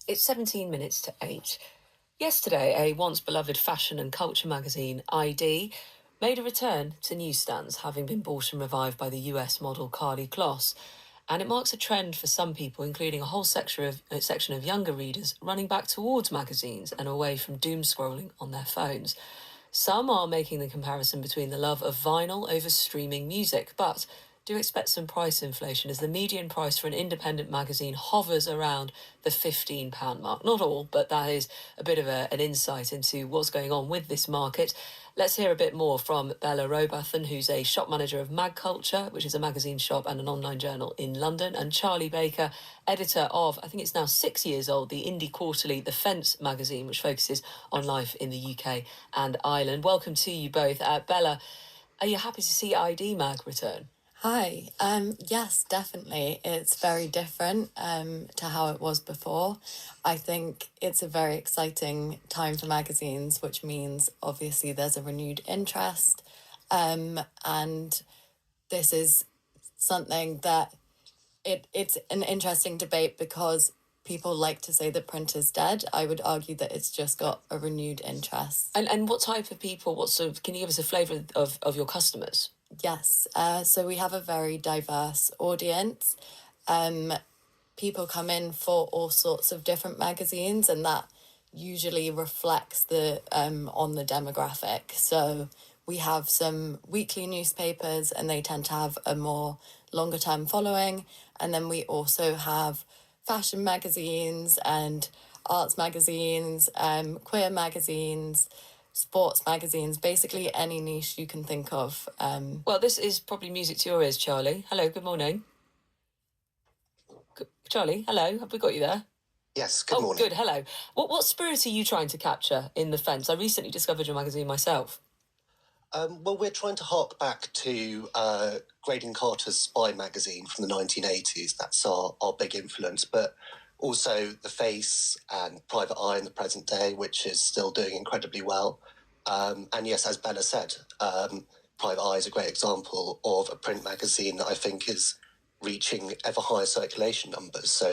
It's 17 minutes to 8. Yesterday, a once beloved fashion and culture magazine, ID, made a return to newsstands, having been bought and revived by the US model Carly Kloss. And it marks a trend for some people, including a whole section of younger readers, running back towards magazines and away from doom scrolling on their phones. Some are making the comparison between the love of vinyl over streaming music, but do expect some price inflation as the median price for an independent magazine hovers around the £15 mark. Not all, but that is a bit of an insight into what's going on with this market. Let's hear a bit more from Bella Robathan, who's a shop manager of Mag Culture, which is a magazine shop and an online journal in London, and Charlie Baker, editor of, I think it's now 6 years old, the indie quarterly The Fence magazine, which focuses on life in the UK and Ireland. Welcome to you both. Bella, are you happy to see ID Mag return? Hi. Yes, definitely. It's very different to how it was before. I think it's a very exciting time for magazines, which means obviously there's a renewed interest. And this is something that it's an interesting debate because people like to say that print is dead. I would argue that it's just got a renewed interest. And what type of people, what sort of, can you give us a flavour of your customers? Yes, so we have a very diverse audience. People come in for all sorts of different magazines, and that usually reflects the on the demographic. So we have some weekly newspapers, and they tend to have a more longer term following. And then we also have fashion magazines and arts magazines, queer magazines, sports magazines, basically any niche you can think of. Well, this is probably music to your ears, Charlie. Hello, good morning. Charlie, hello, have we got you there? Yes, good morning. Good, hello. What spirit are you trying to capture in The Fence? I recently discovered your magazine myself. Well, we're trying to hark back to Graydon Carter's Spy magazine from the 1980s. That's our big influence, but also The Face and Private Eye in the present day, which is still doing incredibly well. And yes, as Bella said, Private Eye is a great example of a print magazine that I think is reaching ever higher circulation numbers. So